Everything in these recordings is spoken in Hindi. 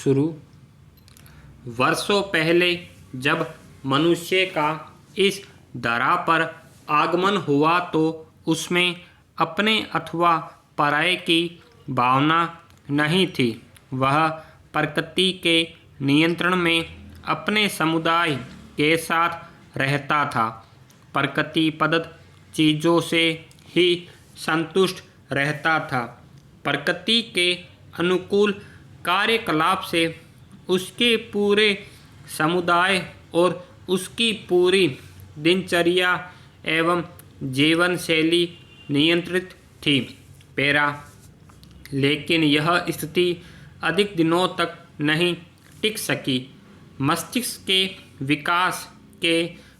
शुरू। वर्षों पहले जब मनुष्य का इस धरा पर आगमन हुआ तो उसमें अपने अथवा पराये की भावना नहीं थी। वह प्रकृति के नियंत्रण में अपने समुदाय के साथ रहता था। प्रकृति प्रदत्त चीज़ों से ही संतुष्ट रहता था। प्रकृति के अनुकूल कार्यकलाप से उसके पूरे समुदाय और उसकी पूरी दिनचर्या एवं जीवन शैली नियंत्रित थी। लेकिन यह स्थिति अधिक दिनों तक नहीं टिक सकी। मस्तिष्क के विकास के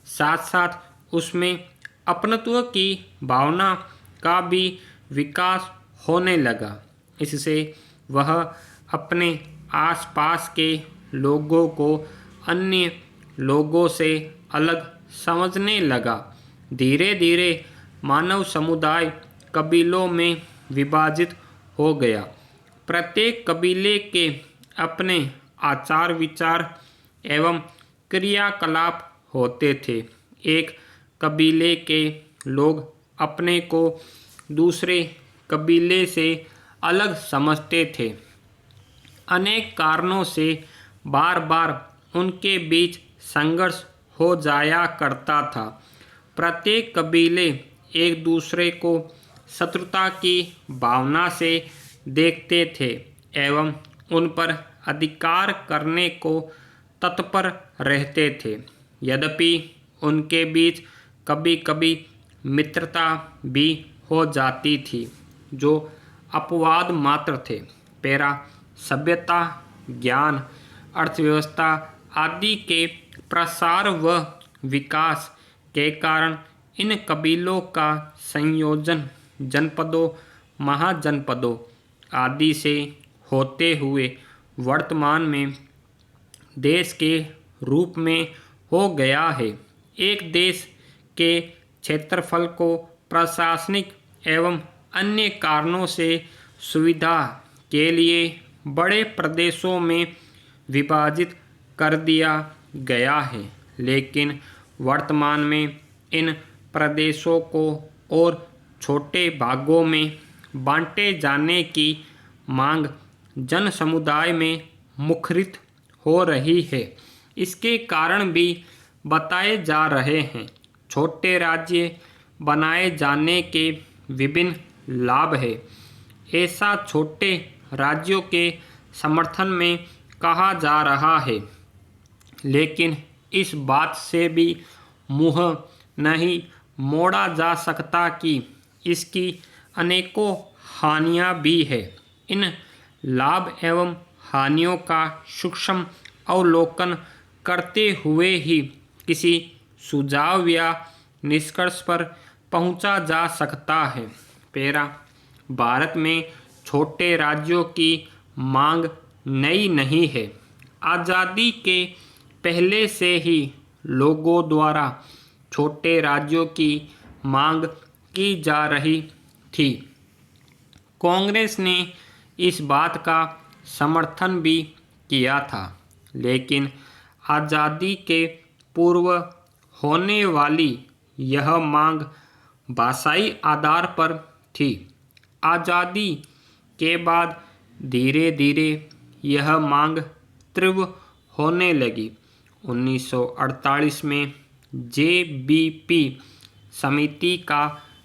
साथ साथ उसमें अपनत्व की भावना का भी विकास होने लगा। इससे वह अपने आसपास के लोगों को अन्य लोगों से अलग समझने लगा। धीरे धीरे मानव समुदाय कबीलों में विभाजित हो गया। प्रत्येक कबीले के अपने आचार विचार एवं क्रियाकलाप होते थे। एक कबीले के लोग अपने को दूसरे कबीले से अलग समझते थे। अनेक कारणों से बार बार उनके बीच संघर्ष हो जाया करता था। प्रत्येक कबीले एक दूसरे को शत्रुता की भावना से देखते थे एवं उन पर अधिकार करने को तत्पर रहते थे। यद्यपि उनके बीच कभी कभी मित्रता भी हो जाती थी, जो अपवाद मात्र थे। सभ्यता, ज्ञान, अर्थव्यवस्था आदि के प्रसार व विकास के कारण इन कबीलों का संयोजन जनपदों, महाजनपदों आदि से होते हुए वर्तमान में देश के रूप में हो गया है। एक देश के क्षेत्रफल को प्रशासनिक एवं अन्य कारणों से सुविधा के लिए बड़े प्रदेशों में विभाजित कर दिया गया है, लेकिन वर्तमान में इन प्रदेशों को और छोटे भागों में बांटे जाने की मांग जन समुदाय में मुखरित हो रही है। इसके कारण भी बताए जा रहे हैं। छोटे राज्य बनाए जाने के विभिन्न लाभ हैं। ऐसा छोटे राज्यों के समर्थन में कहा जा रहा है, लेकिन इस बात से भी मुँह नहीं मोड़ा जा सकता कि इसकी अनेकों हानियां भी है। इन लाभ एवं हानियों का सूक्ष्म अवलोकन करते हुए ही किसी सुझाव या निष्कर्ष पर पहुंचा जा सकता है। भारत में छोटे राज्यों की मांग नई नहीं है। आज़ादी के पहले से ही लोगों द्वारा छोटे राज्यों की मांग की जा रही थी। कांग्रेस ने इस बात का समर्थन भी किया था, लेकिन आज़ादी के पूर्व होने वाली यह मांग भाषाई आधार पर थी। आज़ादी के बाद धीरे धीरे यह मांग तीव्र होने लगी। 1948 में जेबीपी समिति का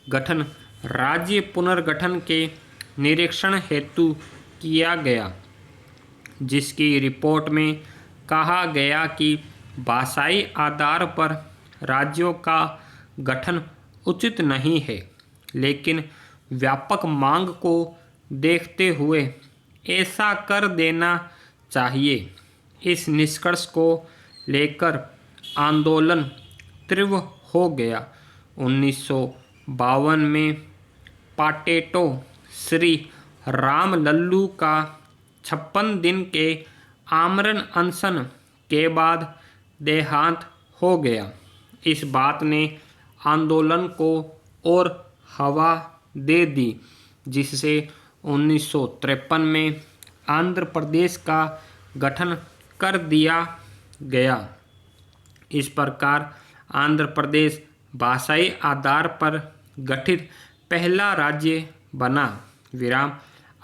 गठन राज्य पुनर्गठन के निरीक्षण हेतु किया गया, जिसकी रिपोर्ट में कहा गया कि भाषाई आधार पर राज्यों का गठन उचित नहीं है, लेकिन व्यापक मांग को देखते हुए ऐसा कर देना चाहिए। इस निष्कर्ष को लेकर आंदोलन तीव्र हो गया। 1952 में पाटेटो श्री रामलल्लू का 56 दिन के आमरण अनशन के बाद देहांत हो गया। इस बात ने आंदोलन को और हवा दे दी, जिससे 1953 में आंध्र प्रदेश का गठन कर दिया गया। इस प्रकार आंध्र प्रदेश भाषाई आधार पर गठित पहला राज्य बना। विराम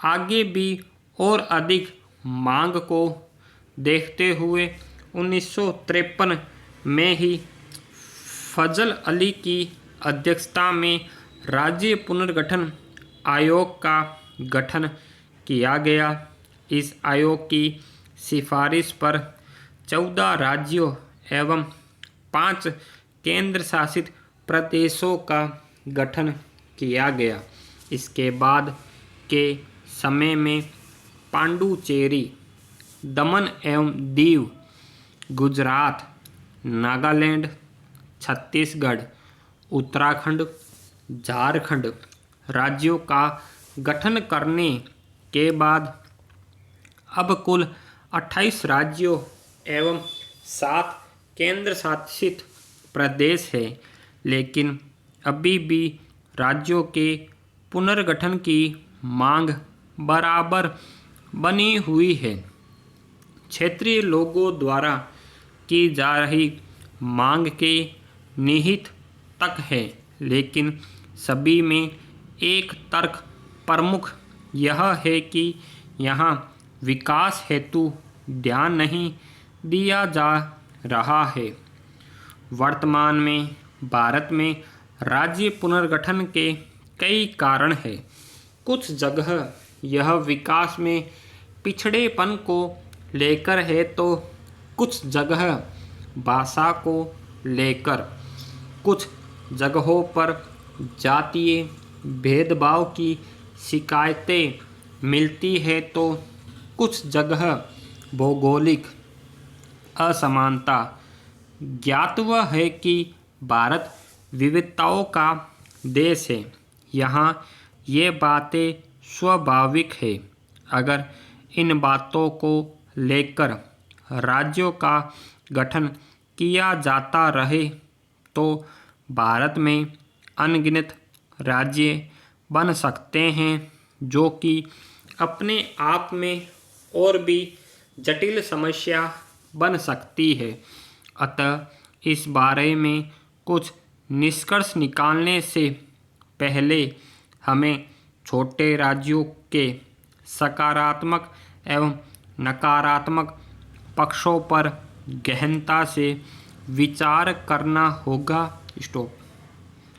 आगे भी और अधिक मांग को देखते हुए 1953 में ही फजल अली की अध्यक्षता में राज्य पुनर्गठन आयोग का गठन किया गया। इस आयोग की सिफारिश पर 14 राज्यों एवं 5 केंद्र शासित प्रदेशों का गठन किया गया। इसके बाद के समय में पांडुचेरी, दमन एवं दीव, गुजरात, नागालैंड, छत्तीसगढ़, उत्तराखंड, झारखंड राज्यों का गठन करने के बाद अब कुल 28 राज्यों एवं 7 केंद्र शासित प्रदेश है। लेकिन अभी भी राज्यों के पुनर्गठन की मांग बराबर बनी हुई है। क्षेत्रीय लोगों द्वारा की जा रही मांग के निहित तक है, लेकिन सभी में एक तर्क प्रमुख यह है कि यहाँ विकास हेतु ध्यान नहीं दिया जा रहा है। वर्तमान में भारत में राज्य पुनर्गठन के कई कारण हैं। कुछ जगह यह विकास में पिछड़ेपन को लेकर है, तो कुछ जगह भाषा को लेकर, कुछ जगहों पर जातीय भेदभाव की शिकायतें मिलती है, तो कुछ जगह भौगोलिक असमानता। ज्ञातव्य है कि भारत विविधताओं का देश है। यहाँ ये बातें स्वाभाविक है। अगर इन बातों को लेकर राज्यों का गठन किया जाता रहे तो भारत में अनगिनत राज्य बन सकते हैं, जो कि अपने आप में और भी जटिल समस्या बन सकती है। अतः इस बारे में कुछ निष्कर्ष निकालने से पहले हमें छोटे राज्यों के सकारात्मक एवं नकारात्मक पक्षों पर गहनता से विचार करना होगा। स्टॉप।